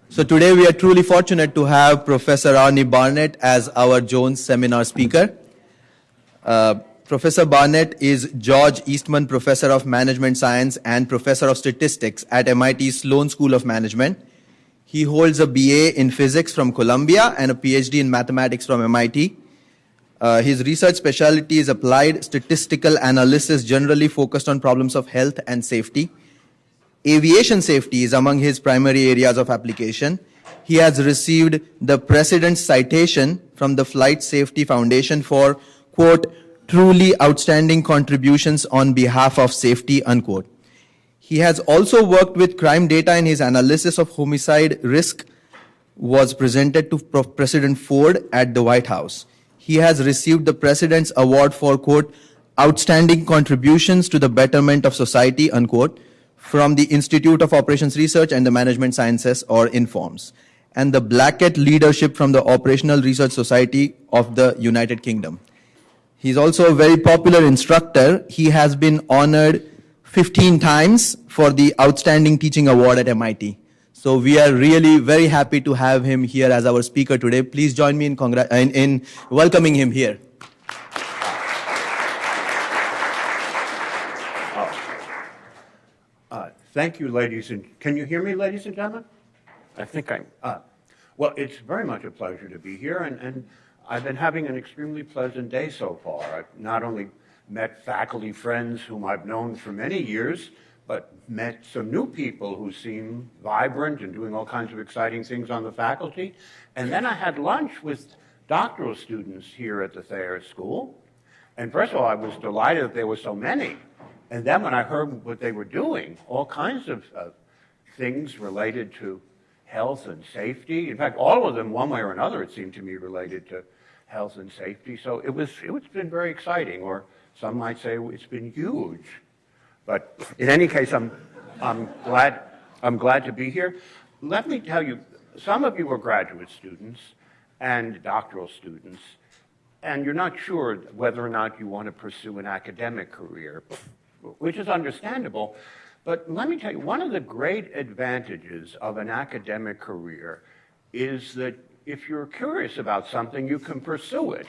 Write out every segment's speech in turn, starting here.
So today we are truly fortunate to have Professor Arnold Barnett as our Jones Seminar speaker. Professor Barnett is George Eastman Professor of Management Science and Professor of Statistics at MIT Sloan School of Management. He holds a BA in Physics from Columbia and a PhD in Mathematics from MIT. His research specialty is applied statistical analysis, generally focused on problems of health and safety. Aviation safety is among his primary areas of application. He has received the President's Citation from the Flight Safety Foundation for, quote, truly outstanding contributions on behalf of safety, unquote. He has also worked with crime data, and his analysis of homicide risk was presented to President Ford at the White House. He has received the President's Award for, quote, outstanding contributions to the betterment of society, unquote, from the Institute of Operations Research and the Management Sciences, or INFORMS, and the Blackett Leadership from the Operational Research Society of the United Kingdom. He's also a very popular instructor. He has been honored 15 times for the Outstanding Teaching Award at MIT. So we are really very happy to have him here as our speaker today. Please join me in welcoming him here. Thank you, ladies and can you hear me, ladies and gentlemen? I think well, it's very much a pleasure to be here, and I've been having an extremely pleasant day so far. I've not only met faculty friends whom I've known for many years, but met some new people who seem vibrant and doing all kinds of exciting things on the faculty. And then I had lunch with doctoral students here at the Thayer School. And first of all, I was delighted that there were so many. And then when I heard what they were doing, all kinds of things related to health and safety. In fact, all of them, one way or another, it seemed to me, related to health and safety. So it's been very exciting, or some might say it's been huge. But in any case, I'm glad to be here. Let me tell you, some of you are graduate students and doctoral students, and you're not sure whether or not you want to pursue an academic career, which is understandable. But let me tell you, one of the great advantages of an academic career is that if you're curious about something, you can pursue it.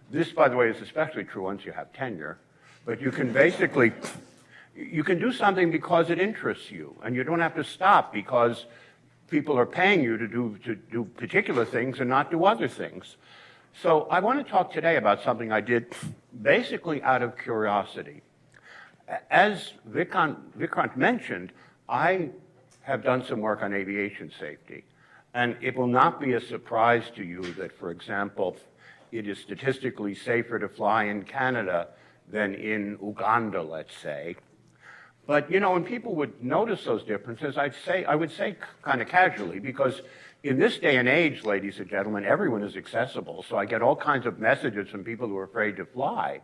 This, by the way, is especially true once you have tenure. But you can basically, you can do something because it interests you, and you don't have to stop because people are paying you to do particular things and not do other things. So I want to talk today about something I did basically out of curiosity. As Vikrant mentioned, I have done some work on aviation safety, and it will not be a surprise to you that, for example, it is statistically safer to fly in Canada than in Uganda, let's say. But, you know, when people would notice those differences, I would say kind of casually, because in this day and age, ladies and gentlemen, everyone is accessible. So I get all kinds of messages from people who are afraid to fly.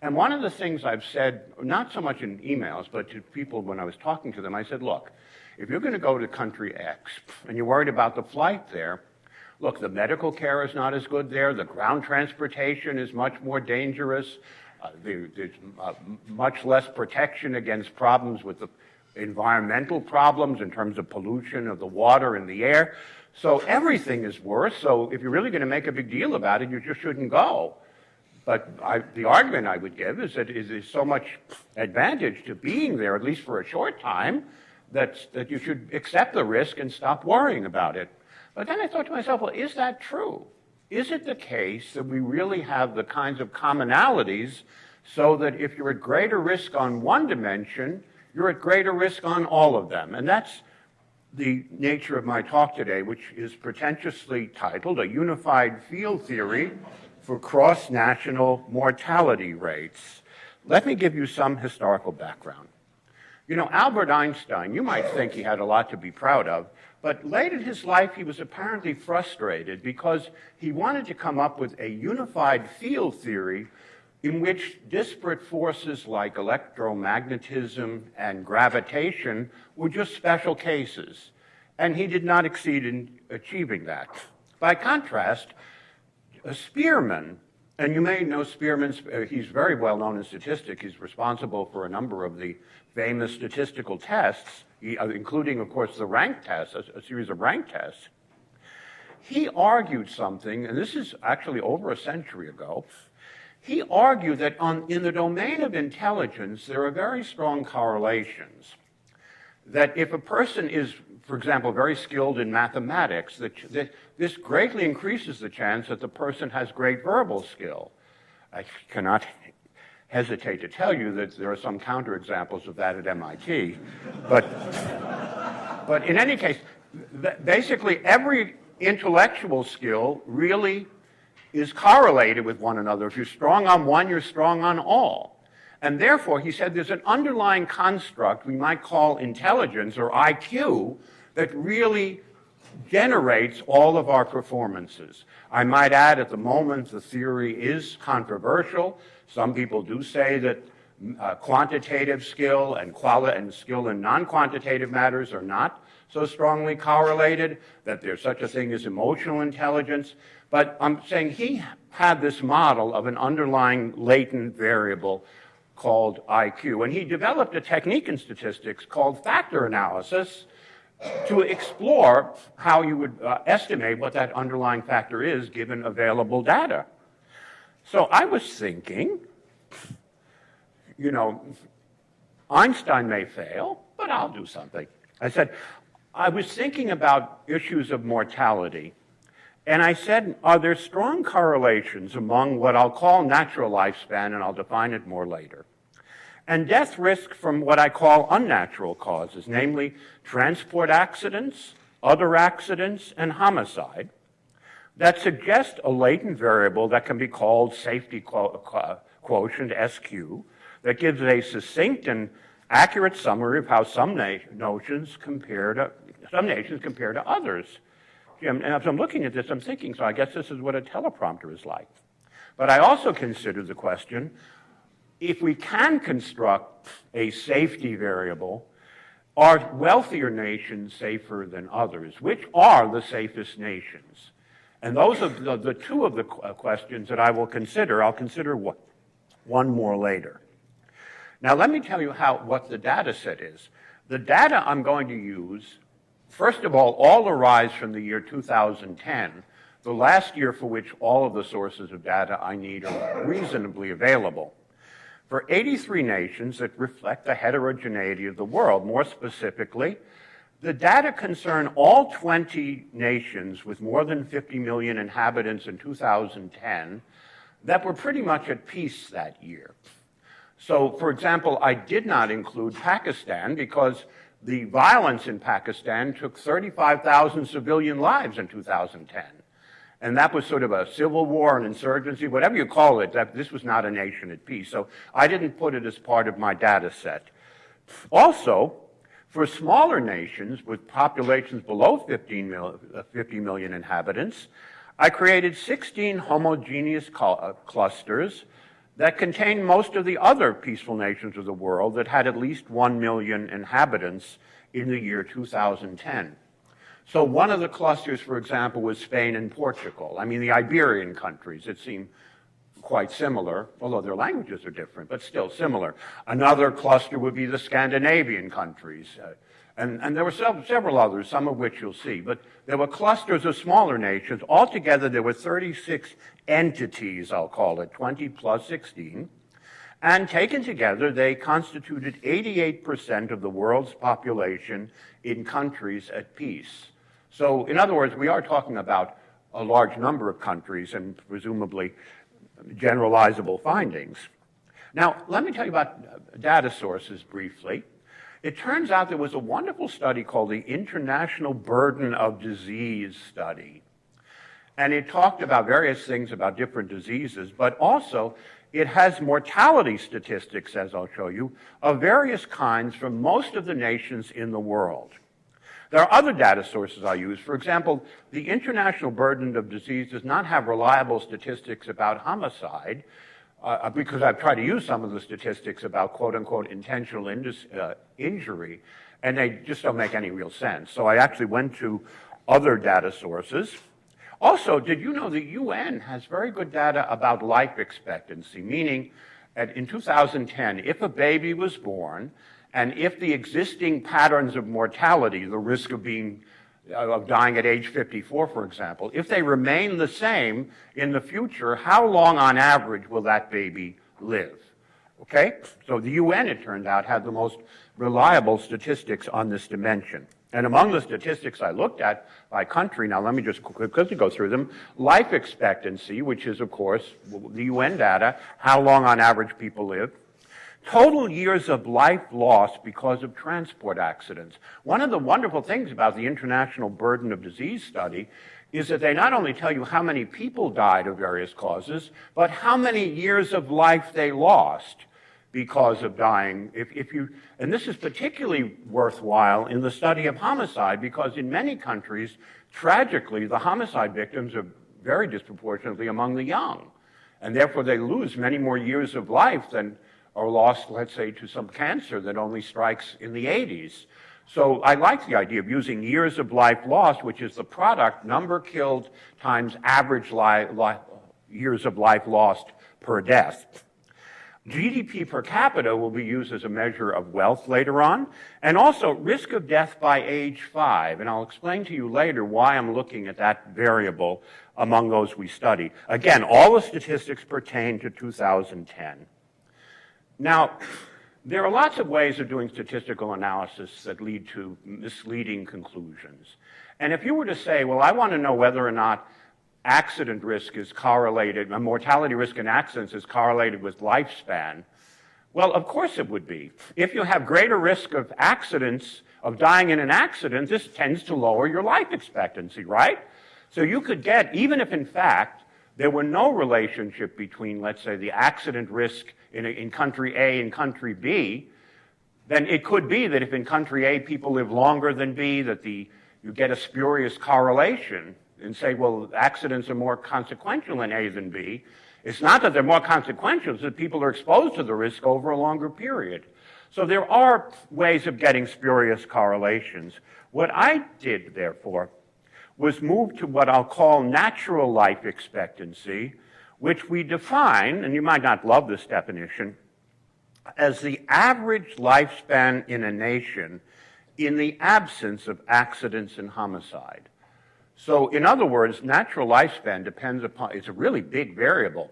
And one of the things I've said, not so much in emails, but to people when I was talking to them, I said, look, if you're going to go to country X and you're worried about the flight there, look, the medical care is not as good there. The ground transportation is much more dangerous. There's much less protection against problems with the environmental problems in terms of pollution of the water and the air. So everything is worse. So if you're really going to make a big deal about it, you just shouldn't go. But the argument I would give is that there's so much advantage to being there, at least for a short time, that you should accept the risk and stop worrying about it. But then I thought to myself, well, is that true? Is it the case that we really have the kinds of commonalities so that if you're at greater risk on one dimension, you're at greater risk on all of them? And that's the nature of my talk today, which is pretentiously titled A Unified Field Theory for Cross-National Mortality Rates. Let me give you some historical background. You know, Albert Einstein, you might think he had a lot to be proud of, but late in his life he was apparently frustrated because he wanted to come up with a unified field theory in which disparate forces like electromagnetism and gravitation were just special cases. And he did not succeed in achieving that. By contrast, Spearman, and you may know Spearman, he's very well known in statistics. He's responsible for a number of the famous statistical tests. including, of course, the rank tests, a series of rank tests, he argued something, and this is actually over a century ago. He argued that in the domain of intelligence, there are very strong correlations. That if a person is, for example, very skilled in mathematics, that this greatly increases the chance that the person has great verbal skill. I cannot hesitate to tell you that there are some counterexamples of that at MIT. But in any case, basically every intellectual skill really is correlated with one another. If you're strong on one, you're strong on all. And therefore, he said there's an underlying construct we might call intelligence or IQ that really generates all of our performances. I might add, at the moment, the theory is controversial. Some people do say that quantitative skill and skill in non-quantitative matters are not so strongly correlated, that there's such a thing as emotional intelligence. But I'm saying he had this model of an underlying latent variable called IQ. And he developed a technique in statistics called factor analysis to explore how you would estimate what that underlying factor is given available data. So I was thinking, you know, Einstein may fail, but I'll do something. I said, I was thinking about issues of mortality, and I said, are there strong correlations among what I'll call natural lifespan, and I'll define it more later, and death risk from what I call unnatural causes, namely transport accidents, other accidents, and homicide, that suggest a latent variable that can be called safety quotient, SQ, that gives a succinct and accurate summary of how some nations compare to others. And as I'm looking at this, I'm thinking, so I guess this is what a teleprompter is like. But I also consider the question, if we can construct a safety variable, are wealthier nations safer than others? Which are the safest nations? And those are the two of the questions that I will consider. I'll consider one more later. Now, let me tell you what the data set is. The data I'm going to use, first of all arise from the year 2010, the last year for which all of the sources of data I need are reasonably available. For 83 nations that reflect the heterogeneity of the world. More specifically, the data concern all 20 nations with more than 50 million inhabitants in 2010 that were pretty much at peace that year. So, for example, I did not include Pakistan because the violence in Pakistan took 35,000 civilian lives in 2010. And that was sort of a civil war, an insurgency, whatever you call it. This was not a nation at peace. So I didn't put it as part of my data set. Also, for smaller nations with populations below 50 million inhabitants, I created 16 homogeneous clusters that contain most of the other peaceful nations of the world that had at least 1 million inhabitants in the year 2010. So one of the clusters, for example, was Spain and Portugal. I mean, the Iberian countries, it seemed quite similar, although their languages are different, but still similar. Another cluster would be the Scandinavian countries. And there were several others, some of which you'll see. But there were clusters of smaller nations. Altogether, there were 36 entities, I'll call it, 20 plus 16. And taken together, they constituted 88% of the world's population in countries at peace. So, in other words, we are talking about a large number of countries and presumably generalizable findings. Now, let me tell you about data sources briefly. It turns out there was a wonderful study called the International Burden of Disease Study. And it talked about various things about different diseases, but also it has mortality statistics, as I'll show you, of various kinds from most of the nations in the world. There are other data sources I use. For example, the International Burden of Disease does not have reliable statistics about homicide, because I've tried to use some of the statistics about quote-unquote intentional injury, and they just don't make any real sense. So I actually went to other data sources. Also, did you know the UN has very good data about life expectancy, meaning in 2010, if a baby was born And if the existing patterns of mortality, the risk of dying at age 54, for example, if they remain the same in the future, how long on average will that baby live? Okay? So the UN, it turned out, had the most reliable statistics on this dimension. And among the statistics I looked at by country, now let me just quickly go through them. Life expectancy, which is, of course, the UN data, how long on average people live. Total years of life lost because of transport accidents. One of the wonderful things about the International Burden of Disease study is that they not only tell you how many people died of various causes, but how many years of life they lost because of dying. And this is particularly worthwhile in the study of homicide, because in many countries, tragically, the homicide victims are very disproportionately among the young. And therefore, they lose many more years of life than are lost, let's say, to some cancer that only strikes in the 80s. So I like the idea of using years of life lost, which is the product, number killed times average years of life lost per death. GDP per capita will be used as a measure of wealth later on, and also risk of death by age 5. And I'll explain to you later why I'm looking at that variable among those we study. Again, all the statistics pertain to 2010. Now, there are lots of ways of doing statistical analysis that lead to misleading conclusions. And if you were to say, well, I want to know whether or not accident risk is correlated, mortality risk in accidents is correlated with lifespan, well, of course it would be. If you have greater risk of accidents, of dying in an accident, this tends to lower your life expectancy, right? So you could get, even if in fact there were no relationship between, let's say, the accident risk in country A and country B, then it could be that if in country A people live longer than B, that you get a spurious correlation and say, well, accidents are more consequential in A than B. It's not that they're more consequential, it's that people are exposed to the risk over a longer period. So there are ways of getting spurious correlations. What I did, therefore, was move to what I'll call natural life expectancy, which we define, and you might not love this definition, as the average lifespan in a nation in the absence of accidents and homicide. So in other words, natural lifespan depends upon, it's a really big variable.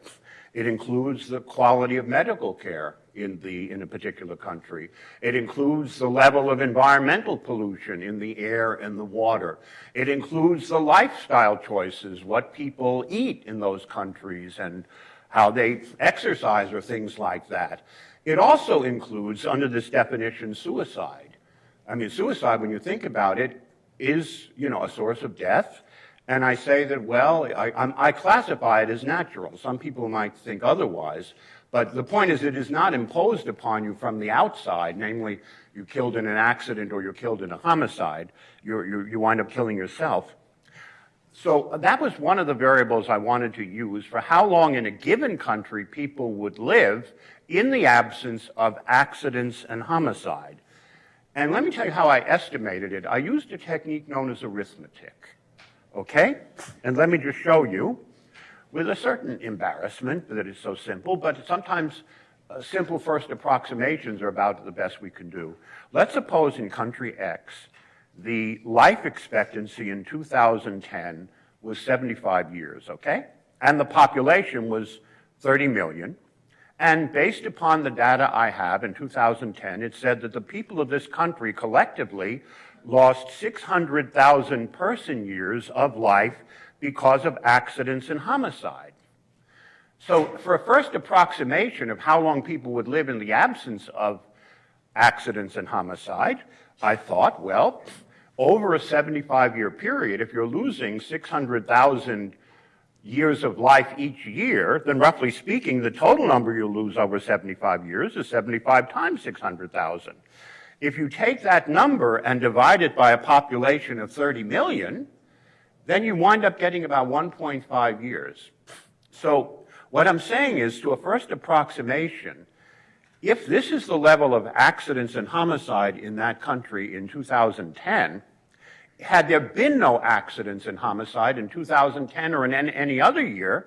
It includes the quality of medical care in a particular country. It includes the level of environmental pollution in the air and the water. It includes the lifestyle choices, what people eat in those countries and how they exercise or things like that. It also includes, under this definition, suicide. I mean, suicide, when you think about it, is, a source of death. And I say that, well, I classify it as natural. Some people might think otherwise. But the point is, it is not imposed upon you from the outside, namely, you're killed in an accident or you're killed in a homicide. You wind up killing yourself. So that was one of the variables I wanted to use for how long in a given country people would live in the absence of accidents and homicide. And let me tell you how I estimated it. I used a technique known as arithmetic. Okay? And let me just show you, with a certain embarrassment that it's so simple, but sometimes simple first approximations are about the best we can do. Let's suppose in country X, the life expectancy in 2010 was 75 years, okay? And the population was 30 million. And based upon the data I have in 2010, it said that the people of this country collectively lost 600,000 person years of life because of accidents and homicide. So for a first approximation of how long people would live in the absence of accidents and homicide, I thought, well, over a 75-year period, if you're losing 600,000 years of life each year, then roughly speaking, the total number you'll lose over 75 years is 75 times 600,000. If you take that number and divide it by a population of 30 million, then you wind up getting about 1.5 years. So what I'm saying is, to a first approximation, if this is the level of accidents and homicide in that country in 2010, had there been no accidents and homicide in 2010 or in any other year,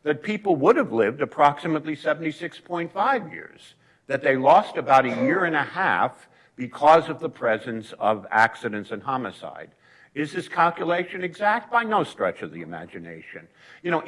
that people would have lived approximately 76.5 years, that they lost about a year and a half because of the presence of accidents and homicide. Is this calculation exact? By no stretch of the imagination. You know,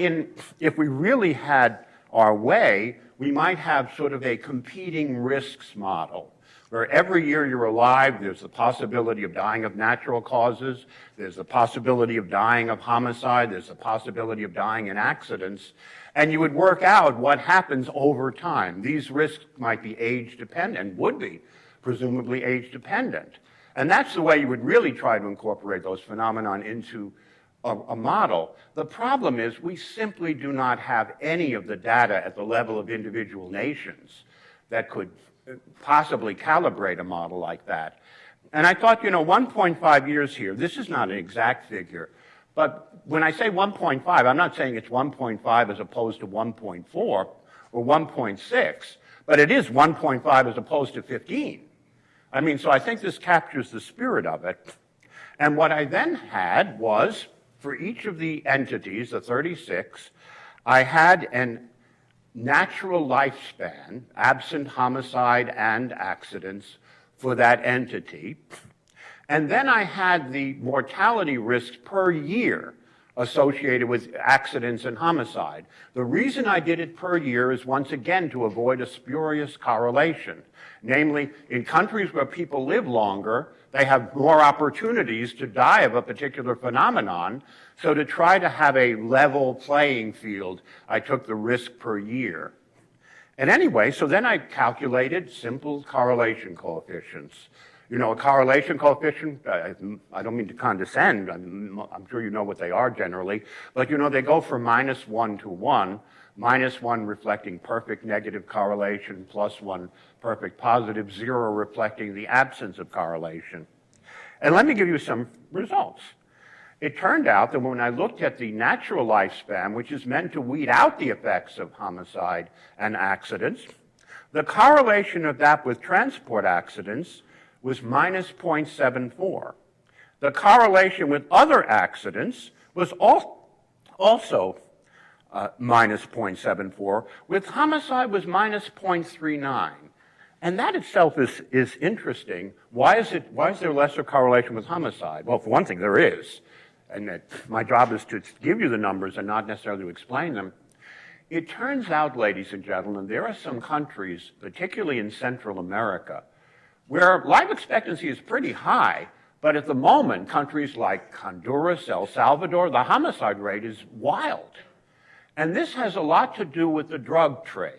if we really had our way, we might have sort of a competing risks model, where every year you're alive, there's the possibility of dying of natural causes, there's the possibility of dying of homicide, there's the possibility of dying in accidents, and you would work out what happens over time. These risks might be age dependent, would be presumably age dependent. And that's the way you would really try to incorporate those phenomena into a model. The problem is we simply do not have any of the data at the level of individual nations that could possibly calibrate a model like that. And I thought, you know, 1.5 years here, this is not an exact figure, but when I say 1.5, I'm not saying it's 1.5 as opposed to 1.4 or 1.6, but it is 1.5 as opposed to 15. I mean, so I think this captures the spirit of it. And what I then had was, for each of the entities, the 36, I had an natural lifespan, absent homicide and accidents, for that entity. And then I had the mortality risks per year associated with accidents and homicide. The reason I did it per year is, once again, to avoid a spurious correlation. Namely, in countries where people live longer, they have more opportunities to die of a particular phenomenon. So to try to have a level playing field, I took the risk per year. And anyway, so then I calculated simple correlation coefficients. You know, a correlation coefficient, I don't mean to condescend, I'm sure you know what they are generally, but you know, they go from -1 to 1, -1 reflecting perfect negative correlation, +1 perfect positive, 0 reflecting the absence of correlation. And let me give you some results. It turned out that when I looked at the natural lifespan, which is meant to weed out the effects of homicide and accidents, the correlation of that with transport accidents was -0.74. The correlation with other accidents was also -0.74. With homicide was -0.39. And that itself is interesting. Why is there lesser correlation with homicide? Well, for one thing, there is. And my job is to give you the numbers and not necessarily to explain them. It turns out, ladies and gentlemen, there are some countries, particularly in Central America, where life expectancy is pretty high, but at the moment, countries like Honduras, El Salvador, the homicide rate is wild. And this has a lot to do with the drug trade.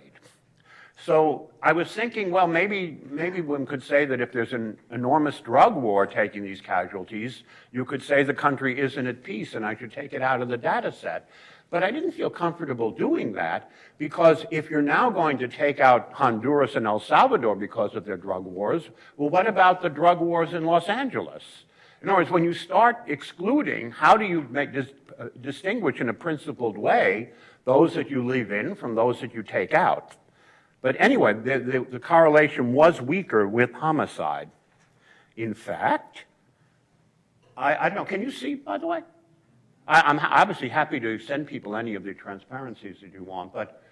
So I was thinking, well, maybe one could say that if there's an enormous drug war taking these casualties, you could say the country isn't at peace and I should take it out of the data set. But I didn't feel comfortable doing that, because if you're now going to take out Honduras and El Salvador because of their drug wars, well, what about the drug wars in Los Angeles? In other words, when you start excluding, how do you distinguish in a principled way those that you leave in from those that you take out? But anyway, the correlation was weaker with homicide. In fact, I don't know, can you see, by the way? I'm obviously happy to send people any of the transparencies that you want, but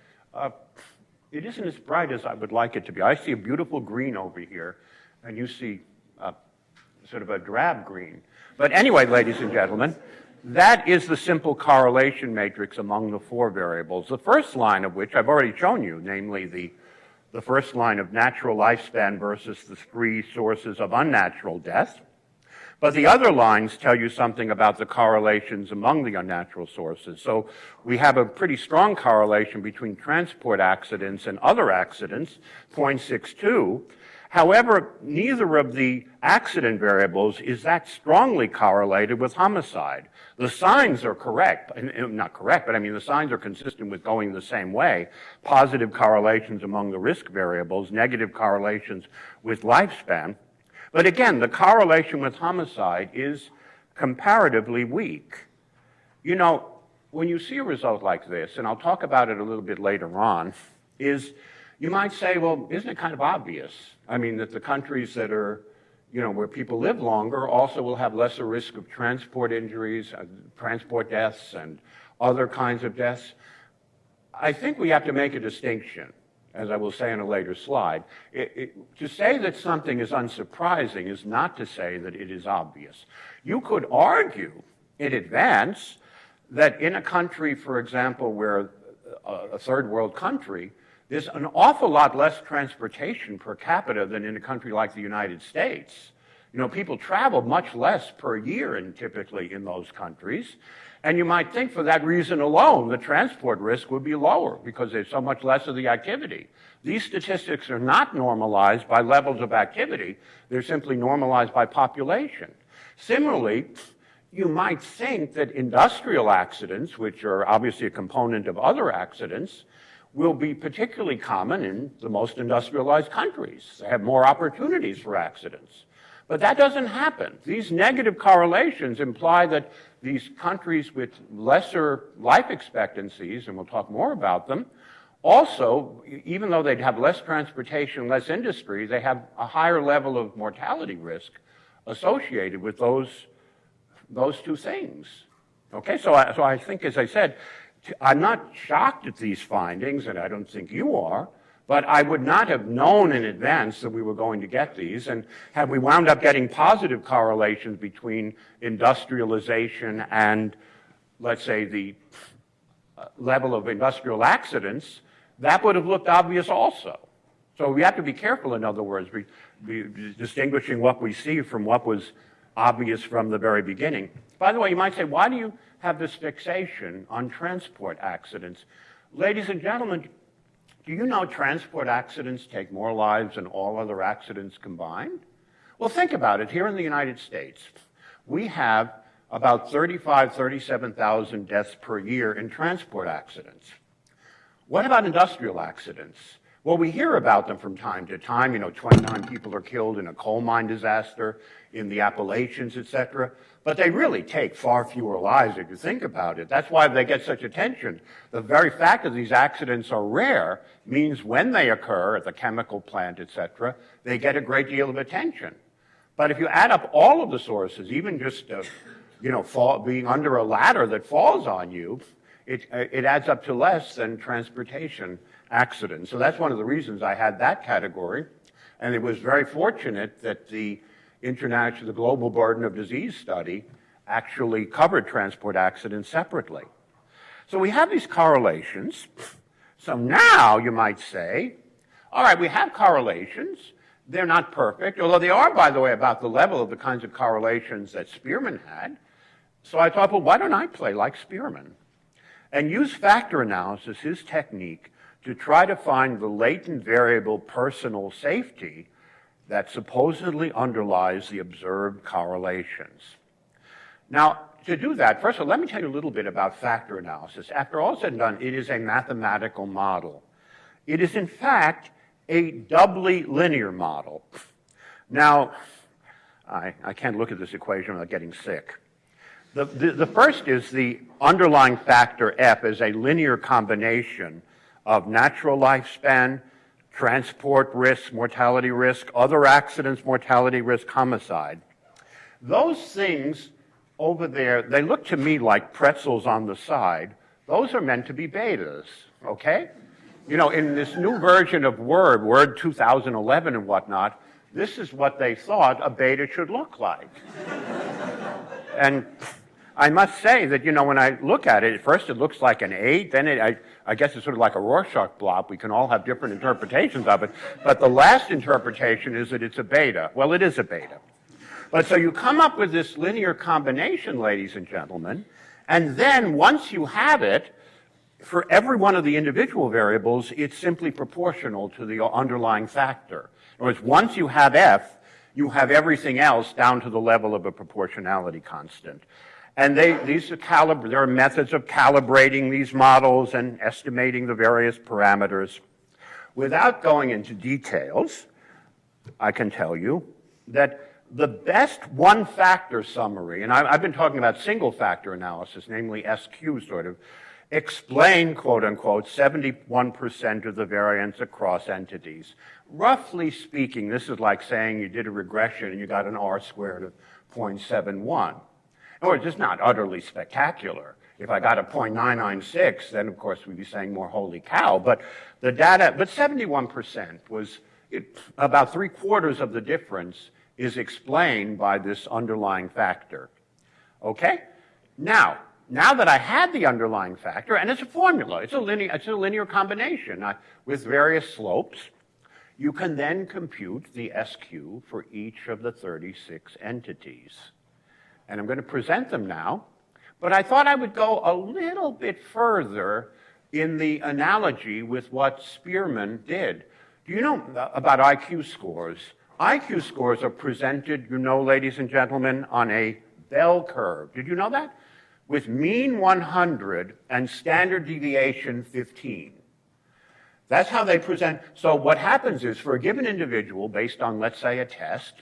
it isn't as bright as I would like it to be. I see a beautiful green over here, and you see sort of a drab green. But anyway, ladies and gentlemen, that is the simple correlation matrix among the 4 variables. The first line of which I've already shown you, namely the first line of natural lifespan versus the 3 sources of unnatural death. But the other lines tell you something about the correlations among the unnatural sources. So we have a pretty strong correlation between transport accidents and other accidents, 0.62. However, neither of the accident variables is that strongly correlated with homicide. The signs are correct, not correct, but I mean the signs are consistent with going the same way. Positive correlations among the risk variables, negative correlations with lifespan. But again, the correlation with homicide is comparatively weak. You know, when you see a result like this, and I'll talk about it a little bit later on, is you might say, well, isn't it kind of obvious? I mean, that the countries that are, you know, where people live longer also will have lesser risk of transport injuries, transport deaths, and other kinds of deaths. I think we have to make a distinction. as I will say in a later slide. To say that something is unsurprising is not to say that it is obvious. You could argue in advance that in a country, for example, where a third world country, there's an awful lot less transportation per capita than in a country like the United States. You know, people travel much less per year typically in those countries. And you might think for that reason alone, the transport risk would be lower because there's so much less of the activity. These statistics are not normalized by levels of activity. They're simply normalized by population. Similarly, you might think that industrial accidents, which are obviously a component of other accidents, will be particularly common in the most industrialized countries. They have more opportunities for accidents. But that doesn't happen. These negative correlations imply that these countries with lesser life expectancies, and we'll talk more about them, also, even though they'd have less transportation, less industry, they have a higher level of mortality risk associated with those two things. Okay, so I think, as I said, I'm not shocked at these findings, and I don't think you are, but I would not have known in advance that we were going to get these. And had we wound up getting positive correlations between industrialization and, let's say, the level of industrial accidents, that would have looked obvious also. So we have to be careful, in other words, distinguishing what we see from what was obvious from the very beginning. By the way, you might say, why do you have this fixation on transport accidents? Ladies and gentlemen, do you know transport accidents take more lives than all other accidents combined? Well, think about it. Here in the United States, we have about 37,000 deaths per year in transport accidents. What about industrial accidents? Well, we hear about them from time to time. You know, 29 people are killed in a coal mine disaster in the Appalachians, etc. But they really take far fewer lives if you think about it. That's why they get such attention. The very fact that these accidents are rare means when they occur at the chemical plant, etc., they get a great deal of attention. But if you add up all of the sources, even just being under a ladder that falls on you, it adds up to less than transportation accidents. So that's one of the reasons I had that category. And it was very fortunate that the Global Burden of Disease study actually covered transport accidents separately. So we have these correlations. So now you might say, all right, we have correlations. They're not perfect, although they are, by the way, about the level of the kinds of correlations that Spearman had. So I thought, well, why don't I play like Spearman and use factor analysis, his technique, to try to find the latent variable personal safety that supposedly underlies the observed correlations. Now, to do that, first of all, let me tell you a little bit about factor analysis. After all said and done, it is a mathematical model. It is, in fact, a doubly linear model. Now, I can't look at this equation without getting sick. The first is the underlying factor F is a linear combination of natural lifespan, transport risk, mortality risk, other accidents, mortality risk, homicide. Those things over there, they look to me like pretzels on the side. Those are meant to be betas, okay? You know, in this new version of Word 2011 and whatnot, this is what they thought a beta should look like. And I must say that, you know, when I look at it, at first it looks like an 8, then I guess it's sort of like a Rorschach blot. We can all have different interpretations of it. But the last interpretation is that it's a beta. Well, it is a beta. But so you come up with this linear combination, ladies and gentlemen, and then once you have it, for every one of the individual variables, it's simply proportional to the underlying factor. In other words, once you have F, you have everything else down to the level of a proportionality constant. And there are methods of calibrating these models and estimating the various parameters. Without going into details, I can tell you that the best one-factor summary, and I've been talking about single-factor analysis, namely SQ sort of, explain, quote-unquote, 71% of the variance across entities. Roughly speaking, this is like saying you did a regression and you got an R squared of 0.71. In other words, it's not utterly spectacular. If I got a 0.996, then of course we'd be saying more holy cow. But the data, but 71% was about 3/4 of the difference is explained by this underlying factor. Okay? Now that I had the underlying factor, and it's a formula, it's a linear combination with various slopes, you can then compute the SQ for each of the 36 entities. And I'm going to present them now, but I thought I would go a little bit further in the analogy with what Spearman did. Do you know about IQ scores? IQ scores are presented, ladies and gentlemen, on a bell curve. Did you know that? With mean 100 and standard deviation 15. That's how they present. So what happens is, for a given individual, based on, let's say, a test,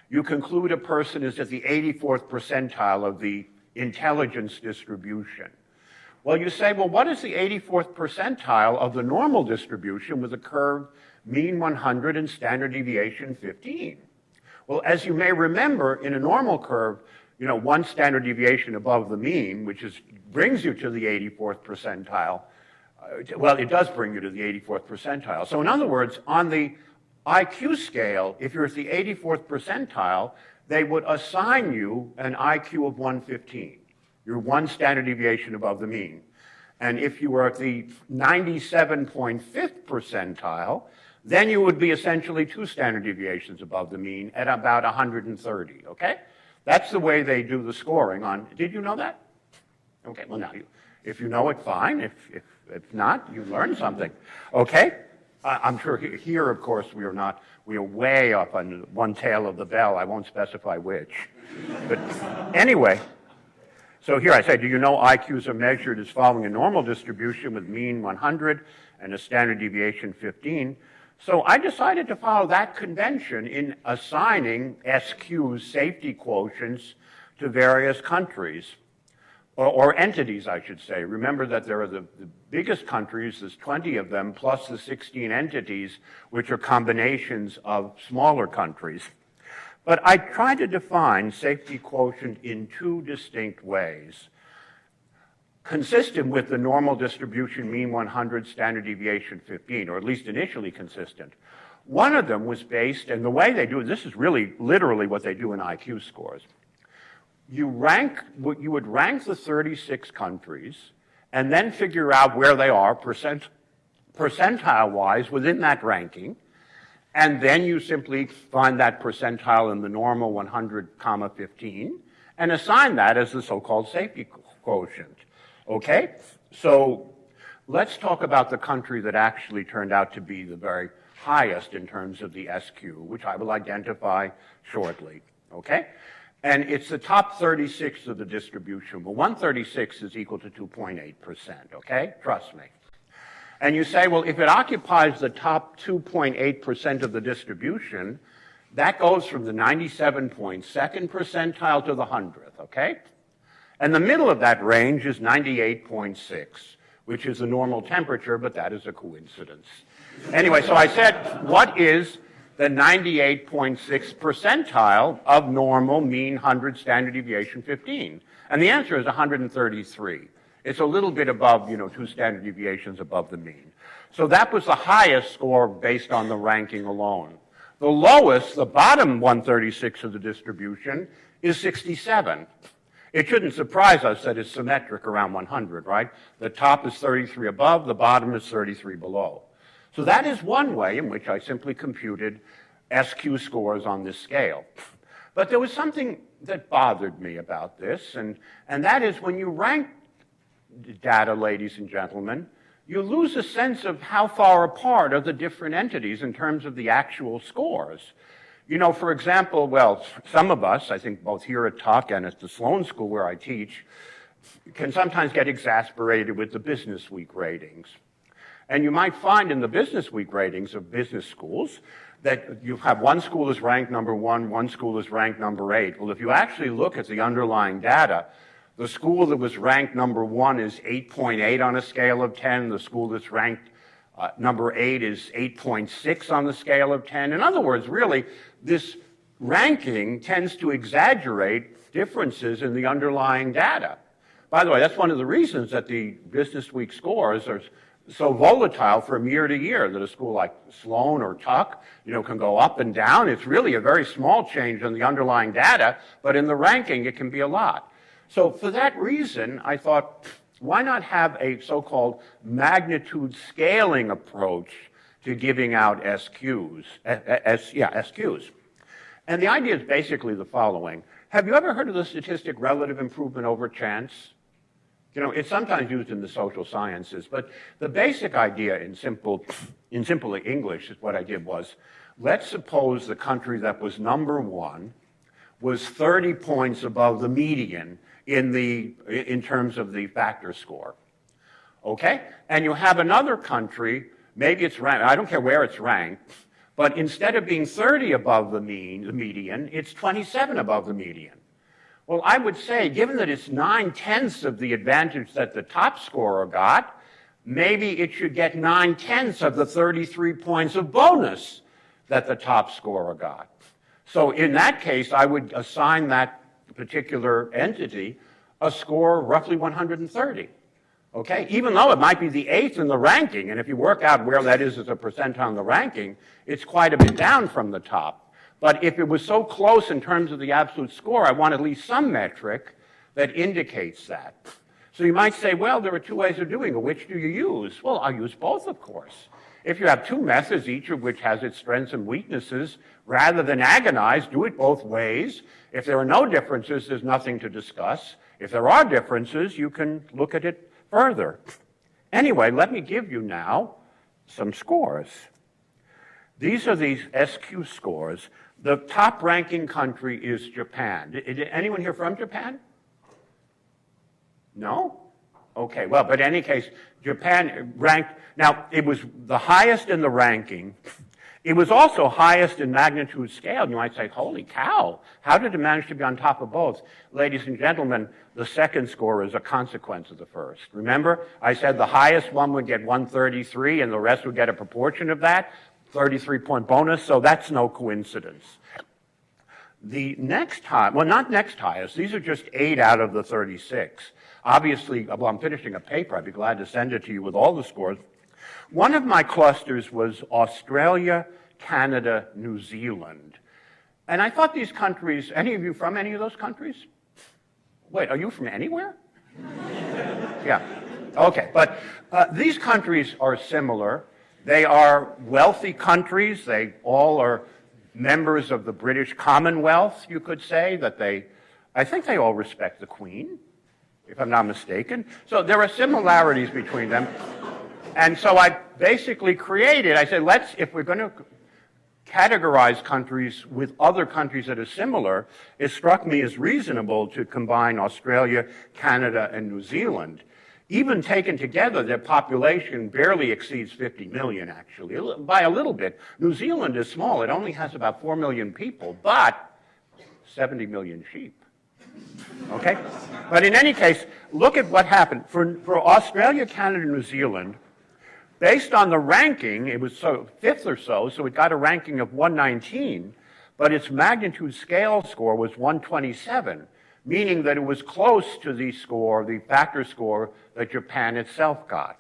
you conclude a person is at the 84th percentile of the intelligence distribution. Well, you say, well, what is the 84th percentile of the normal distribution with a curve mean 100 and standard deviation 15? Well, as you may remember, in a normal curve, one standard deviation above the mean, which brings you to the 84th percentile. Well, it does bring you to the 84th percentile. So in other words, on the IQ scale, if you're at the 84th percentile, they would assign you an IQ of 115. You're one standard deviation above the mean. And if you were at the 97.5th percentile, then you would be essentially 2 standard deviations above the mean at about 130, okay? That's the way they do the scoring on, did you know that? Okay, well now, if you know it, fine. If not, you learned something, okay? I'm sure here, of course, we are way up on one tail of the bell. I won't specify which. But anyway, so here I say, do you know IQs are measured as following a normal distribution with mean 100 and a standard deviation 15? So I decided to follow that convention in assigning SQ's safety quotients to various countries, or entities, I should say. Remember that there are the biggest countries, there's 20 of them, plus the 16 entities, which are combinations of smaller countries. But I tried to define safety quotient in 2 distinct ways, consistent with the normal distribution mean 100, standard deviation 15, or at least initially consistent. One of them was based, and the way they do it, this is really literally what they do in IQ scores. You would rank the 36 countries and then figure out where they are percentile-wise within that ranking, and then you simply find that percentile in the normal 100, 15, and assign that as the so-called safety quotient. Okay? So let's talk about the country that actually turned out to be the very highest in terms of the SQ, which I will identify shortly. Okay? And it's the top 36 of the distribution. Well, 136 is equal to 2.8%, okay? Trust me. And you say, well, if it occupies the top 2.8% of the distribution, that goes from the 97.2nd percentile to the 100th, okay? And the middle of that range is 98.6, which is the normal temperature, but that is a coincidence. Anyway, so I said, what is the 98.6 percentile of normal mean 100 standard deviation 15? And the answer is 133. It's a little bit above, 2 standard deviations above the mean. So that was the highest score based on the ranking alone. The lowest, the bottom 136 of the distribution, is 67. It shouldn't surprise us that it's symmetric around 100, right? The top is 33 above, the bottom is 33 below. So that is one way in which I simply computed SQ scores on this scale. But there was something that bothered me about this, and that is when you rank data, ladies and gentlemen, you lose a sense of how far apart are the different entities in terms of the actual scores. For example, well, some of us, I think both here at Tuck and at the Sloan School where I teach, can sometimes get exasperated with the Business Week ratings. And you might find in the Business Week ratings of business schools that you have one school is ranked number 1, one school is ranked number 8. Well, if you actually look at the underlying data, the school that was ranked number 1 is 8.8 on a scale of 10. The school that's ranked number 8 is 8.6 on the scale of 10. In other words, really, this ranking tends to exaggerate differences in the underlying data. By the way, that's one of the reasons that the Business Week scores are so volatile from year to year, that a school like Sloan or Tuck, can go up and down. It's really a very small change in the underlying data, but in the ranking, it can be a lot. So for that reason, I thought, why not have a so-called magnitude scaling approach to giving out SQs? SQs. And the idea is basically the following. Have you ever heard of the statistic relative improvement over chance? It's sometimes used in the social sciences, but the basic idea in simple English is what I did was, let's suppose the country that was number one was 30 points above the median in terms of the factor score. Okay? And you have another country, maybe it's ranked, I don't care where it's ranked, but instead of being 30 above the median, it's 27 above the median. Well, I would say, given that it's 9/10 of the advantage that the top scorer got, maybe it should get 9/10 of the 33 points of bonus that the top scorer got. So in that case, I would assign that particular entity a score roughly 130. Okay? Even though it might be the 8th in the ranking, and if you work out where that is as a percentile in the ranking, it's quite a bit down from the top. But if it was so close in terms of the absolute score, I want at least some metric that indicates that. So you might say, well, there are two ways of doing it. Which do you use? Well, I'll use both, of course. If you have two methods, each of which has its strengths and weaknesses, rather than agonize, do it both ways. If there are no differences, there's nothing to discuss. If there are differences, you can look at it further. Anyway, let me give you now some scores. These are these SQ scores. The top ranking country is Japan. Did anyone here from Japan? No? Okay, well, but in any case, Japan ranked, now it was the highest in the ranking. It was also highest in magnitude scale. And you might say, holy cow, how did it manage to be on top of both? Ladies and gentlemen, the second score is a consequence of the first. Remember, I said the highest one would get 133 and the rest would get a proportion of that. 33-point bonus, so that's no coincidence. The next high, well, not next highest, these are just 8 out of the 36. Obviously, well, I'm finishing a paper, I'd be glad to send it to you with all the scores. One of my clusters was Australia, Canada, New Zealand. And I thought these countries, any of you from any of those countries? Wait, are you from anywhere? Yeah, okay, but these countries are similar. They are wealthy countries. They all are members of the British Commonwealth, you could say, I think they all respect the Queen, if I'm not mistaken. So there are similarities between them. And so I basically I said, if we're going to categorize countries with other countries that are similar, it struck me as reasonable to combine Australia, Canada, and New Zealand. Even taken together, their population barely exceeds 50 million, actually, by a little bit. New Zealand is small. It only has about 4 million people, but 70 million sheep. Okay? But in any case, look at what happened. For Australia, Canada, and New Zealand, based on the ranking, it was fifth or so it got a ranking of 119, but its magnitude scale score was 127. Meaning that it was close to the factor score that Japan itself got.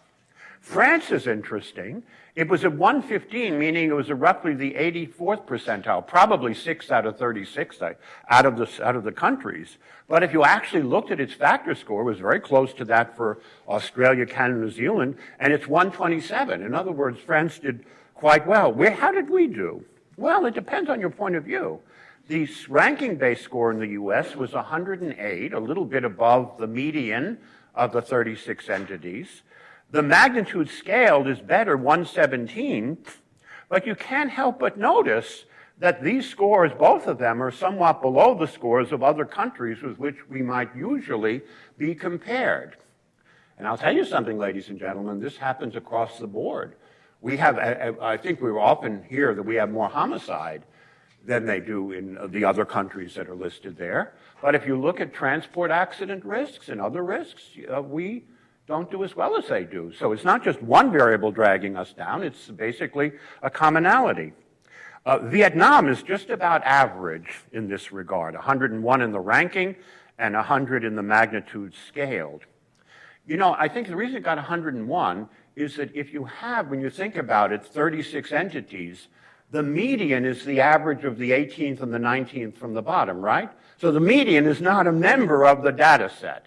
France is interesting. It was at 115, meaning it was roughly the 84th percentile, probably 6 out of 36 out of the countries. But if you actually looked at its factor score, it was very close to that for Australia, Canada, New Zealand, and it's 127. In other words, France did quite well. How did we do? Well, it depends on your point of view. The ranking-based score in the U.S. was 108, a little bit above the median of the 36 entities. The magnitude scaled is better, 117, but you can't help but notice that these scores, both of them, are somewhat below the scores of other countries with which we might usually be compared. And I'll tell you something, ladies and gentlemen, this happens across the board. We have, I think we often hear that we have more homicide than they do in the other countries that are listed there. But if you look at transport accident risks and other risks, we don't do as well as they do. So it's not just one variable dragging us down, it's basically a commonality. Vietnam is just about average in this regard, 101 in the ranking and 100 in the magnitude scaled. You know, I think the reason it got 101 is that if you have, when you think about it, 36 entities, the median is the average of the 18th and the 19th from the bottom, right? So the median is not a member of the data set.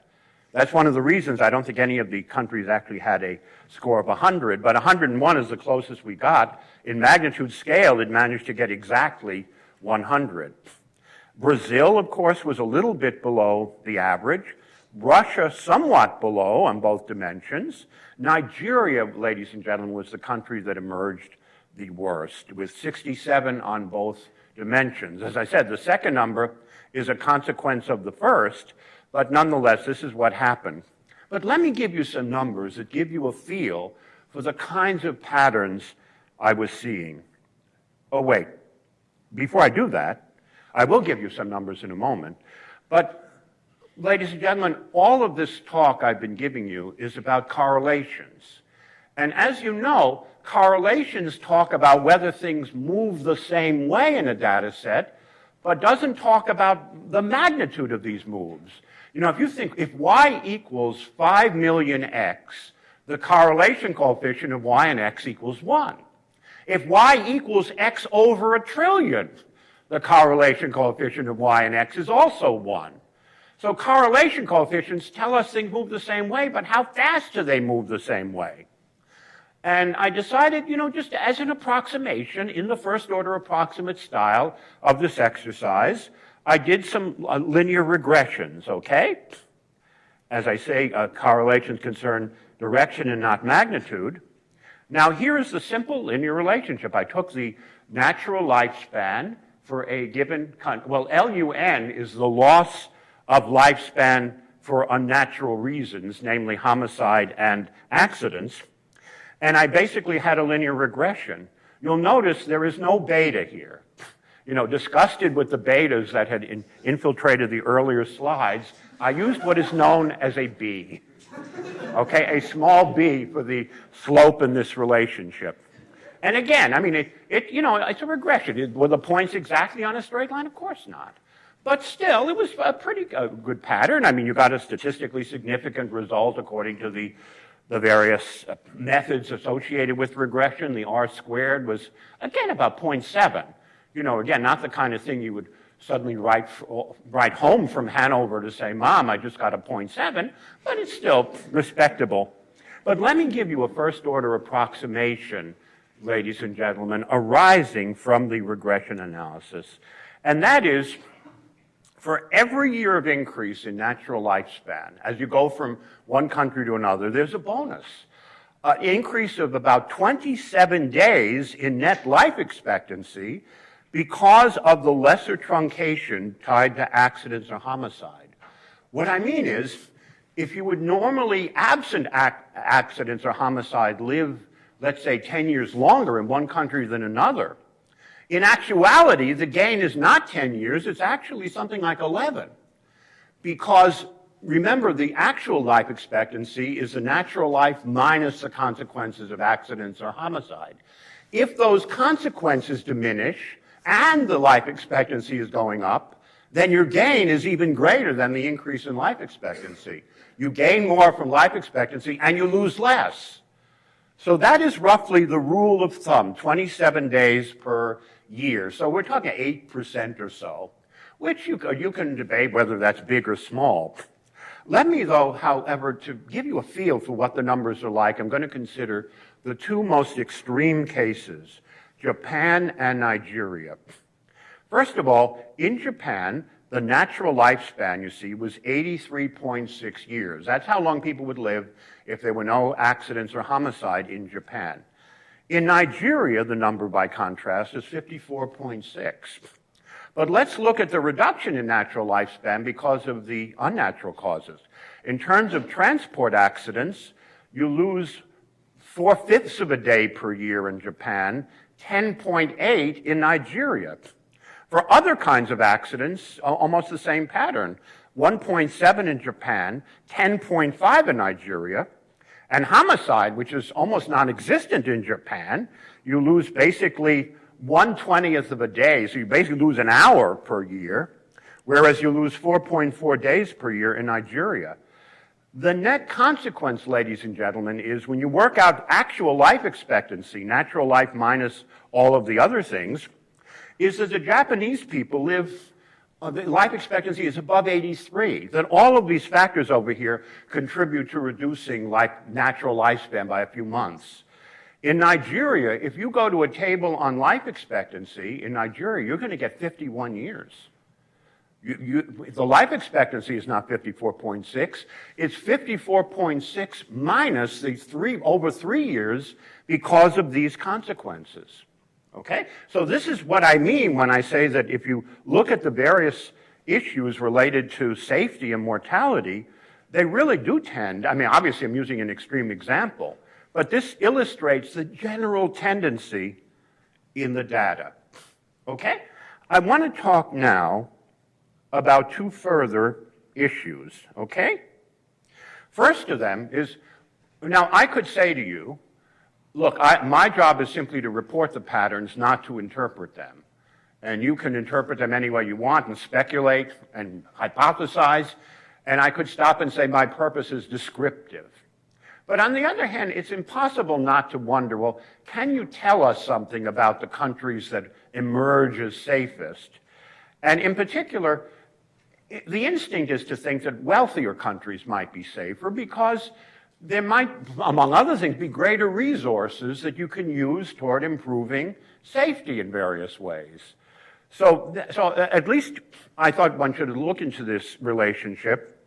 That's one of the reasons I don't think any of the countries actually had a score of 100, but 101 is the closest we got. In magnitude scale, it managed to get exactly 100. Brazil, of course, was a little bit below the average. Russia, somewhat below on both dimensions. Nigeria, ladies and gentlemen, was the country that emerged the worst, with 67 on both dimensions. As I said, the second number is a consequence of the first, but nonetheless, this is what happened. But let me give you some numbers that give you a feel for the kinds of patterns I was seeing. Oh, wait. Before I do that, I will give you some numbers in a moment. But, ladies and gentlemen, all of this talk I've been giving you is about correlations. And as you know, correlations talk about whether things move the same way in a data set, but doesn't talk about the magnitude of these moves. You know, if you think, if y equals 5 million x, the correlation coefficient of y and x equals 1. If y equals x over 1 trillion, the correlation coefficient of y and x is also 1. So correlation coefficients tell us things move the same way, but how fast do they move the same way? And I decided, you know, just as an approximation, in the first order approximate style of this exercise, I did some linear regressions, okay? As I say, correlations concern direction and not magnitude. Now, here is the simple linear relationship. I took the natural lifespan for a given country. Well, LUN is the loss of lifespan for unnatural reasons, namely homicide and accidents. And I basically had a linear regression. You'll notice there is no beta here. You know, disgusted with the betas that had infiltrated the earlier slides, I used what is known as a B. Okay, a small b for the slope in this relationship. And again, I mean, you know, it's a regression. Were the points exactly on a straight line? Of course not. But still, it was a pretty good pattern. I mean, you got a statistically significant result according to the various methods associated with regression. The R squared was, again, about 0.7. You know, again, not the kind of thing you would suddenly write home from Hanover to say, Mom, I just got a 0.7, but it's still respectable. But let me give you a first-order approximation, ladies and gentlemen, arising from the regression analysis. And that is, for every year of increase in natural lifespan, as you go from one country to another, there's a bonus. An increase of about 27 days in net life expectancy because of the lesser truncation tied to accidents or homicide. What I mean is, if you would normally, absent accidents or homicide, live, let's say, 10 years longer in one country than another, in actuality, the gain is not 10 years, it's actually something like 11. Because, remember, the actual life expectancy is the natural life minus the consequences of accidents or homicide. If those consequences diminish and the life expectancy is going up, then your gain is even greater than the increase in life expectancy. You gain more from life expectancy and you lose less. So that is roughly the rule of thumb, 27 days per year. So we're talking 8% or so, which you can debate whether that's big or small. Let me, though, however, to give you a feel for what the numbers are like, I'm going to consider the two most extreme cases, Japan and Nigeria. First of all, in Japan, the natural lifespan, you see, was 83.6 years. That's how long people would live if there were no accidents or homicide in Japan. In Nigeria, the number, by contrast, is 54.6. But let's look at the reduction in natural lifespan because of the unnatural causes. In terms of transport accidents, you lose 4/5 of a day per year in Japan, 10.8 in Nigeria. For other kinds of accidents, almost the same pattern. 1.7 in Japan, 10.5 in Nigeria. And homicide, which is almost non-existent in Japan, you lose basically 1/20th of a day, so you basically lose an hour per year, whereas you lose 4.4 days per year in Nigeria. The net consequence, ladies and gentlemen, is when you work out actual life expectancy, natural life minus all of the other things, is that the Japanese people live, the life expectancy is above 83. That all of these factors over here contribute to reducing natural lifespan by a few months. In Nigeria, if you go to a table on life expectancy, in Nigeria, you're going to get 51 years. The life expectancy is not 54.6, it's 54.6 minus the over 3 years because of these consequences. Okay? So this is what I mean when I say that if you look at the various issues related to safety and mortality, they really do tend, I mean, obviously I'm using an extreme example, but this illustrates the general tendency in the data. Okay? I want to talk now about two further issues, okay? First of them is, now I could say to you, look, my job is simply to report the patterns, not to interpret them. And you can interpret them any way you want and speculate and hypothesize, and I could stop and say my purpose is descriptive. But on the other hand, it's impossible not to wonder, well, can you tell us something about the countries that emerge as safest? And in particular, the instinct is to think that wealthier countries might be safer because there might, among other things, be greater resources that you can use toward improving safety in various ways. So at least I thought one should look into this relationship.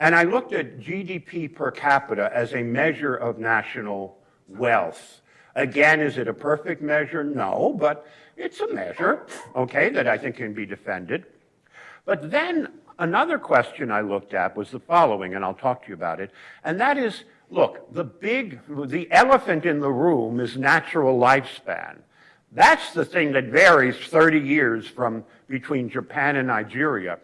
And I looked at GDP per capita as a measure of national wealth. Again, is it a perfect measure? No, but it's a measure, okay, that I think can be defended. But then another question I looked at was the following, and I'll talk to you about it, and that is, look, the elephant in the room is natural lifespan. That's the thing that varies 30 years from between Japan and Nigeria.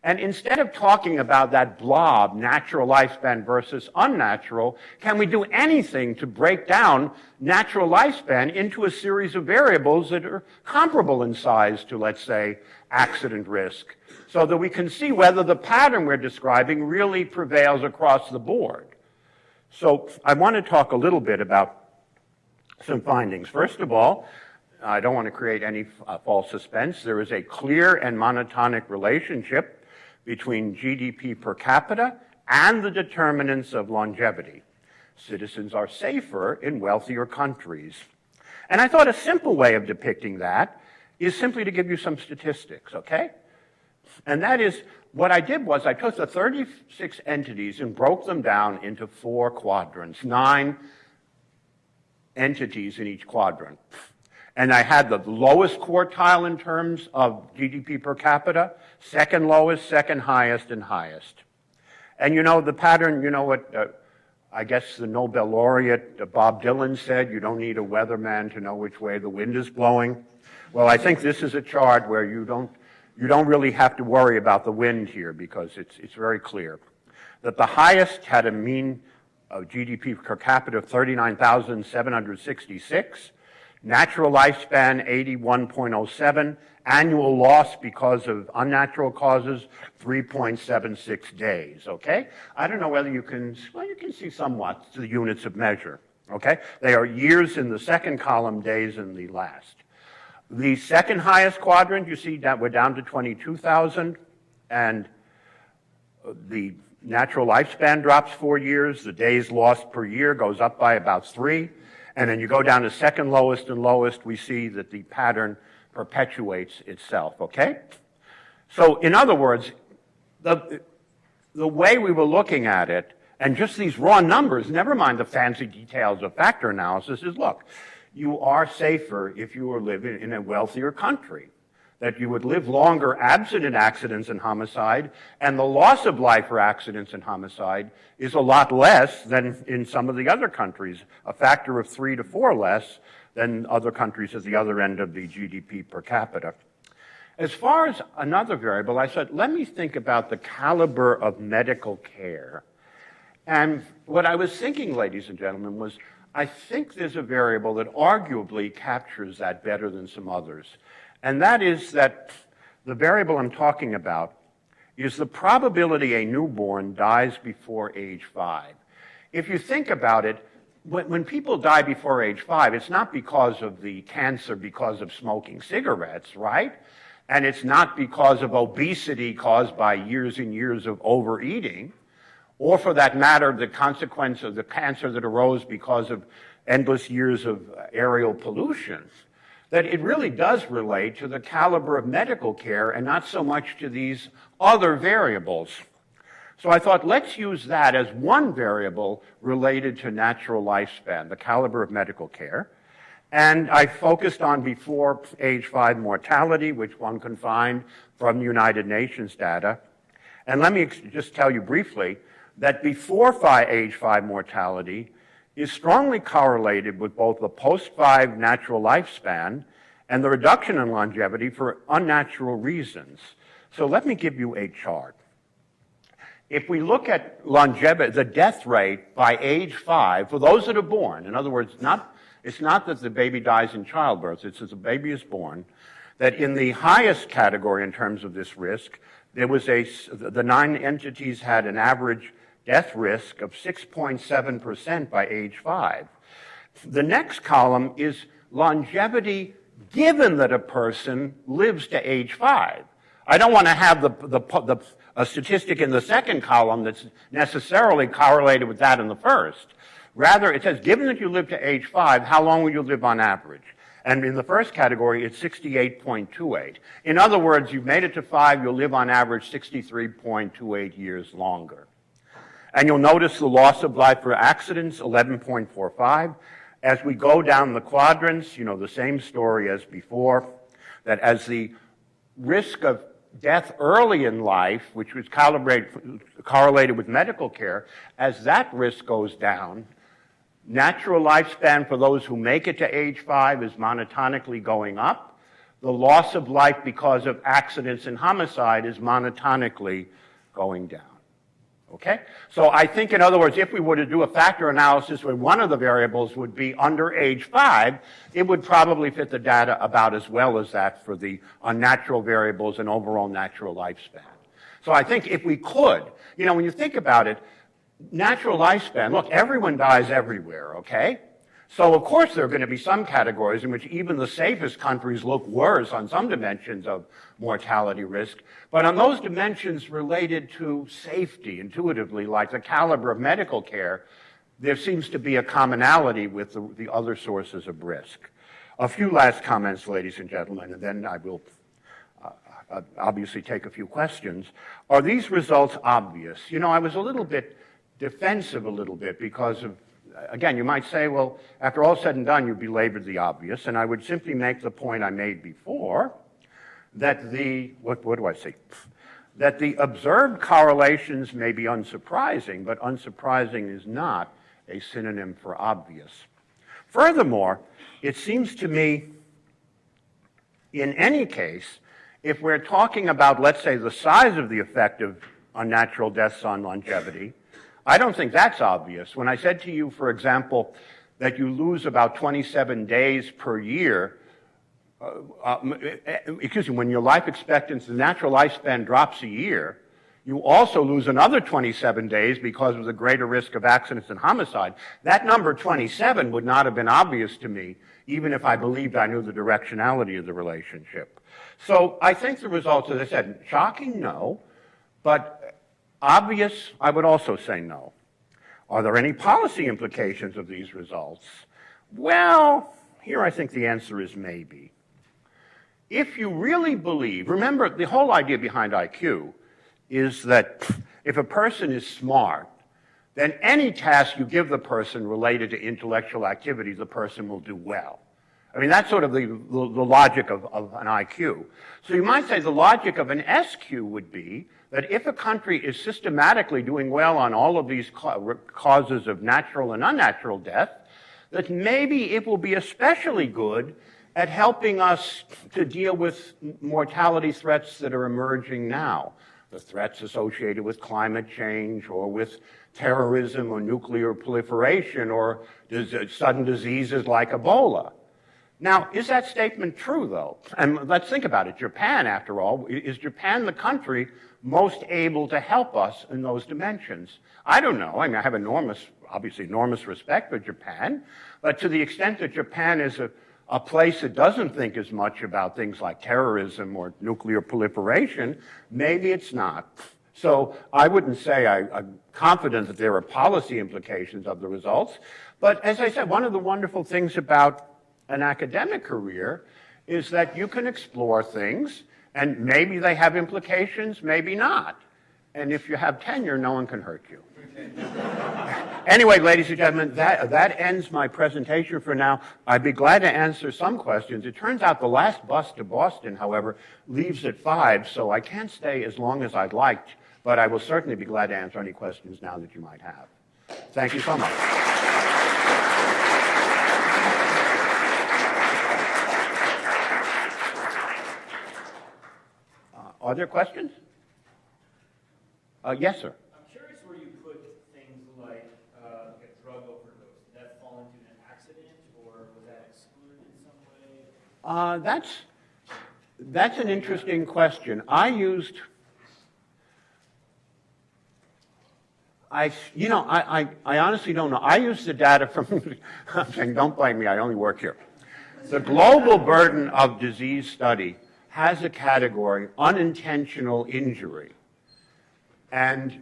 And instead of talking about that blob, natural lifespan versus unnatural, can we do anything to break down natural lifespan into a series of variables that are comparable in size to, let's say, accident risk, so that we can see whether the pattern we're describing really prevails across the board? So I want to talk a little bit about some findings. First of all, I don't want to create any false suspense. There is a clear and monotonic relationship between GDP per capita and the determinants of longevity. Citizens are safer in wealthier countries. And I thought a simple way of depicting that is simply to give you some statistics, okay? And that is, what I did was I took the 36 entities and broke them down into 4 quadrants, 9 entities in each quadrant. And I had the lowest quartile in terms of GDP per capita, second lowest, second highest, and highest. And you know the pattern, you know what, I guess the Nobel laureate Bob Dylan said, you don't need a weatherman to know which way the wind is blowing. Well, I think this is a chart where you don't really have to worry about the wind here because it's very clear that the highest had a mean of GDP per capita of 39,766, natural lifespan 81.07, annual loss because of unnatural causes 3.76 days, okay? I don't know whether you can, well, you can see somewhat the units of measure, okay? They are years in the second column, days in the last. The second highest quadrant, you see that we're down to 22,000, and the natural lifespan drops 4 years, the days lost per year goes up by about 3, and then you go down to second lowest and lowest, we see that the pattern perpetuates itself, okay? So in other words, the way we were looking at it, and just these raw numbers, never mind the fancy details of factor analysis, is look, you are safer if you are living in a wealthier country, that you would live longer absent in accidents and homicide, and the loss of life for accidents and homicide is a lot less than in some of the other countries, a factor of 3 to 4 less than other countries at the other end of the GDP per capita. As far as another variable, I said, let me think about the caliber of medical care. And what I was thinking, ladies and gentlemen, was I think there's a variable that arguably captures that better than some others. And that is that the variable I'm talking about is the probability a newborn dies before age 5. If you think about it, when people die before age 5, it's not because of the cancer because of smoking cigarettes, right? And it's not because of obesity caused by years and years of overeating, or for that matter, the consequence of the cancer that arose because of endless years of aerial pollution. That it really does relate to the caliber of medical care and not so much to these other variables. So I thought, let's use that as one variable related to natural lifespan, the caliber of medical care. And I focused on before age 5 mortality, which one can find from United Nations data. And let me just tell you briefly that before age 5 mortality is strongly correlated with both the post-5 natural lifespan and the reduction in longevity for unnatural reasons. So let me give you a chart. If we look at longevity, the death rate by age 5, for those that are born, in other words, it's not that the baby dies in childbirth, it's that the baby is born, that in the highest category in terms of this risk, there was the 9 entities had an average death risk of 6.7% by age 5. The next column is longevity given that a person lives to age 5. I don't want to have a statistic in the second column that's necessarily correlated with that in the first. Rather, it says, given that you live to age 5, how long will you live on average? And in the first category, it's 68.28. In other words, you've made it to 5, you'll live on average 63.28 years longer. And you'll notice the loss of life for accidents, 11.45. As we go down the quadrants, the same story as before, that as the risk of death early in life, which was correlated with medical care, as that risk goes down, natural lifespan for those who make it to age 5 is monotonically going up. The loss of life because of accidents and homicide is monotonically going down. Okay? So I think, in other words, if we were to do a factor analysis where one of the variables would be under age 5, it would probably fit the data about as well as that for the unnatural variables and overall natural lifespan. So I think if we could, when you think about it, natural lifespan, look, everyone dies everywhere, okay? So, of course, there are going to be some categories in which even the safest countries look worse on some dimensions of mortality risk. But on those dimensions related to safety, intuitively, like the caliber of medical care, there seems to be a commonality with the other sources of risk. A few last comments, ladies and gentlemen, and then I will obviously take a few questions. Are these results obvious? I was a little bit defensive because of, again, you might say, well, after all said and done, you belabored the obvious, and I would simply make the point I made before, that what do I say? That the observed correlations may be unsurprising, but unsurprising is not a synonym for obvious. Furthermore, it seems to me, in any case, if we're talking about, let's say, the size of the effect of unnatural deaths on longevity, I don't think that's obvious. When I said to you, for example, that you lose about 27 days per year, when your life expectancy, the natural lifespan drops a year, you also lose another 27 days because of the greater risk of accidents and homicide. That number 27 would not have been obvious to me, even if I believed I knew the directionality of the relationship. So I think the results, as I said, shocking, no, but obvious, I would also say no. Are there any policy implications of these results? Well, here I think the answer is maybe. If you really believe, remember, the whole idea behind IQ is that if a person is smart, then any task you give the person related to intellectual activity, the person will do well. I mean, that's sort of the logic of an IQ. So you might say the logic of an SQ would be that if a country is systematically doing well on all of these causes of natural and unnatural death, that maybe it will be especially good at helping us to deal with mortality threats that are emerging now. The threats associated with climate change or with terrorism or nuclear proliferation or sudden diseases like Ebola. Now, is that statement true, though? And let's think about it. Japan, after all, is Japan the country most able to help us in those dimensions? I don't know. I mean, I have obviously enormous respect for Japan, but to the extent that Japan is a place that doesn't think as much about things like terrorism or nuclear proliferation, maybe it's not. So I wouldn't say I'm confident that there are policy implications of the results, but as I said, one of the wonderful things about an academic career is that you can explore things, and maybe they have implications, maybe not. And if you have tenure, no one can hurt you. Anyway, ladies and gentlemen, that ends my presentation for now. I'd be glad to answer some questions. It turns out the last bus to Boston, however, leaves at 5, so I can't stay as long as I'd like, but I will certainly be glad to answer any questions now that you might have. Thank you so much. Are there questions? Yes, sir. I'm curious where you put things like a drug overdose. Did that fall into an accident, or was that excluded in some way? That's an interesting question. I honestly don't know. I used the data from, I'm saying don't blame me, I only work here. The global burden of disease study has a category, unintentional injury. And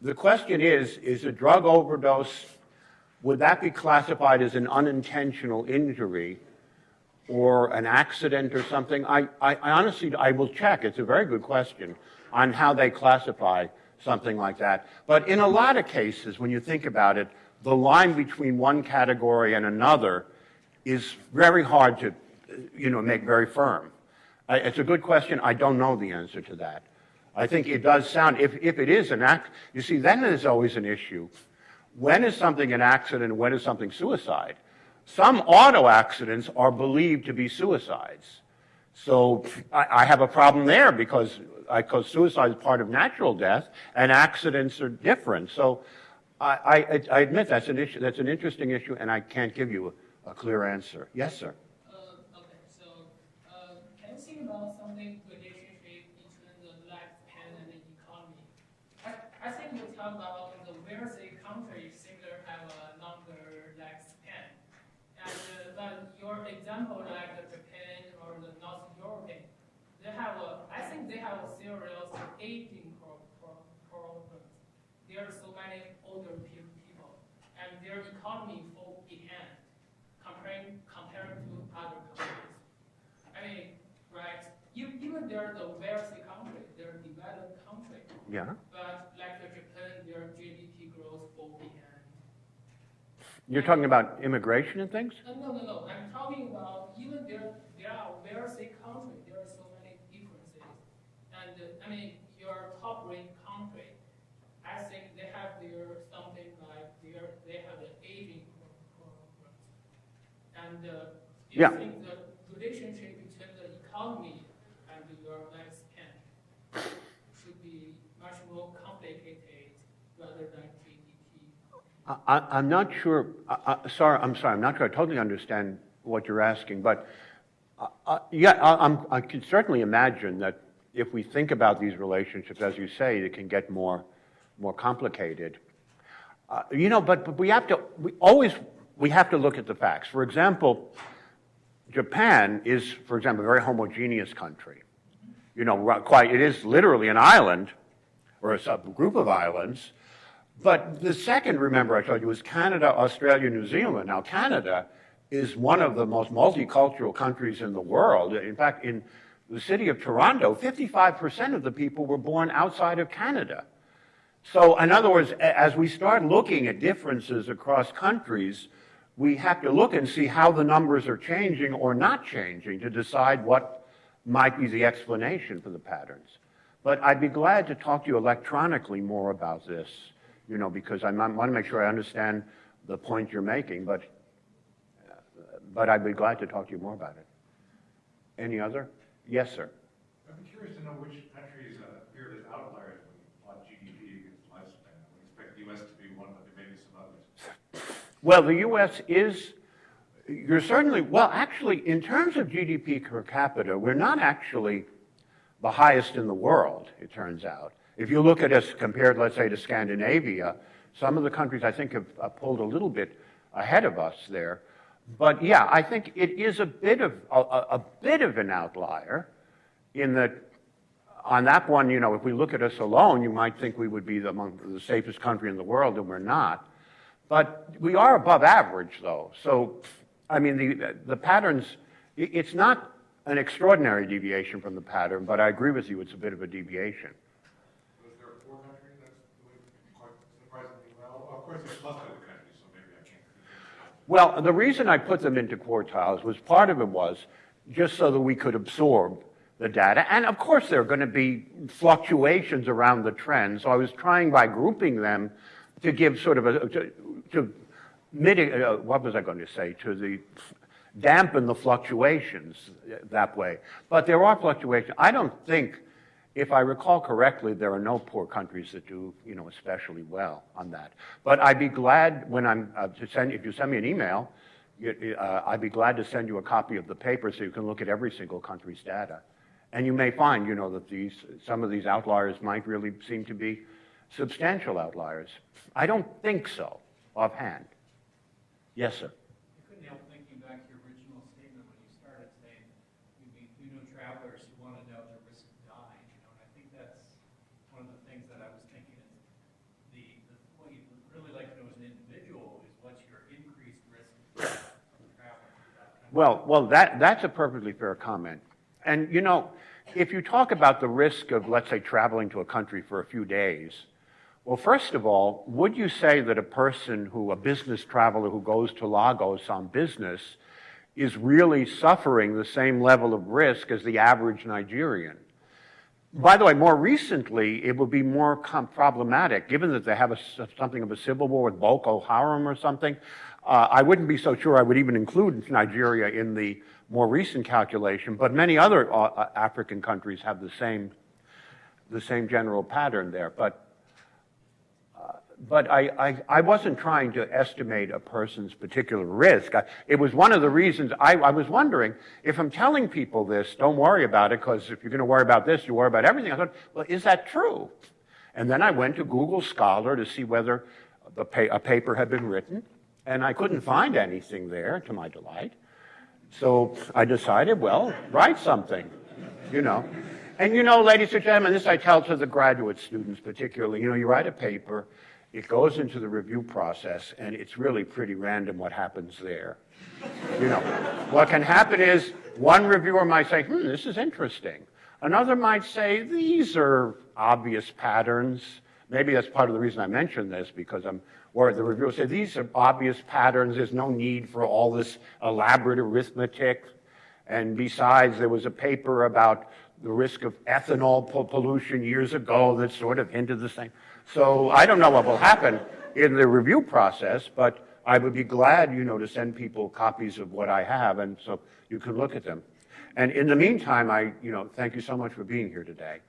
the question is a drug overdose, would that be classified as an unintentional injury or an accident or something? I honestly, I will check. It's a very good question on how they classify something like that. But in a lot of cases, when you think about it, the line between one category and another is very hard to, make very firm. It's a good question. I don't know the answer to that. I think it does sound, if it is an act, you see, then there's always an issue. When is something an accident and when is something suicide? Some auto accidents are believed to be suicides. So I have a problem there because suicide is part of natural death and accidents are different. So I admit that's an issue. That's an interesting issue, and I can't give you a clear answer. Yes, sir. Okay, so can you think about something relationship between the lifespan and the economy? I think you talk about the wealthy countries seem to have a longer lifespan, and but your example like Japan or the North European, I think they have a serious aging problem. There are so many older people, and their economy fall behind compared to other countries. I mean, right? Even they're the wealthy country, they're a developed country. Yeah. But like Japan, their GDP growth fall behind. You're talking about immigration and things? No. I'm talking about even there are wealthy country. There are so many differences. And I mean, your top-ranked country, I think they have their something like they have an aging problem. And do you think the relationship between the economy and your lifespan should be much more complicated rather than GDP? I'm not sure. I'm sorry. I'm not sure. I totally understand what you're asking, but I can certainly imagine that if we think about these relationships, as you say, it can get more complicated. But we have to look at the facts. For example, Japan is, for example, a very homogeneous country. It is literally an island or a subgroup of islands. But the second, remember, I told you, was Canada, Australia, New Zealand. Now, Canada is one of the most multicultural countries in the world. In fact, in the city of Toronto, 55% of the people were born outside of Canada. So, in other words, as we start looking at differences across countries, we have to look and see how the numbers are changing or not changing to decide what might be the explanation for the patterns. But I'd be glad to talk to you electronically more about this. Because I want to make sure I understand the point you're making, but I'd be glad to talk to you more about it. Any other? Yes, sir. I'd be curious to know which countries appear as outliers when you plot GDP against lifespan. I would expect the U.S. to be one, but there may be some others. Well, the U.S. You're certainly, well, actually, in terms of GDP per capita, we're not actually the highest in the world, it turns out. If you look at us compared, let's say, to Scandinavia, some of the countries, I think, have pulled a little bit ahead of us there. But yeah, I think it is a bit of an outlier in that on that one, you know, if we look at us alone, you might think we would be among the safest country in the world, and we're not. But we are above average, though. So, I mean, the patterns, it's not an extraordinary deviation from the pattern, but I agree with you, it's a bit of a deviation. Was there a poor country that's doing quite surprisingly well? Of course, there's lots of other countries, so maybe I can't. Well, the reason I put them into quartiles was part of it was just so that we could absorb the data. And of course, there are going to be fluctuations around the trend. So I was trying by grouping them to give sort of to mitigate, what was I going to say, dampen the fluctuations that way. But there are fluctuations. I don't think, if I recall correctly, there are no poor countries that do, you know, especially well on that. But I'd be glad when if you send me an email, I'd be glad to send you a copy of the paper so you can look at every single country's data. And you may find, you know, that some of these outliers might really seem to be substantial outliers. I don't think so, offhand. Yes, sir. I couldn't help thinking back to your original statement when you started saying you know travelers who want to know the risk of dying, you know, and I think that's one of the things that I was thinking is what you'd really like to know as an individual is what's your increased risk from traveling. Well, that's a perfectly fair comment. And, you know, if you talk about the risk of, let's say, traveling to a country for a few days, well, first of all, would you say that a business traveler who goes to Lagos on business is really suffering the same level of risk as the average Nigerian? By the way, more recently, it would be more problematic, given that they have something of a civil war with Boko Haram or something. I wouldn't be so sure I would even include Nigeria in the more recent calculation, but many other African countries have the same general pattern there. But I wasn't trying to estimate a person's particular risk. It was one of the reasons I was wondering, if I'm telling people this, don't worry about it, because if you're going to worry about this, you worry about everything. I thought, well, is that true? And then I went to Google Scholar to see whether a paper had been written, and I couldn't find anything there, to my delight. So I decided, well, write something, you know. And, you know, ladies and gentlemen, this I tell to the graduate students particularly, you know, you write a paper, it goes into the review process, and it's really pretty random what happens there. You know, what can happen is one reviewer might say, this is interesting. Another might say, these are obvious patterns. Maybe that's part of the reason I mentioned this, because or the reviewer said, these are obvious patterns, there's no need for all this elaborate arithmetic. And besides, there was a paper about the risk of ethanol pollution years ago that sort of hinted the same. So I don't know what will happen in the review process, but I would be glad, you know, to send people copies of what I have, and so you can look at them. And in the meantime, you know, thank you so much for being here today.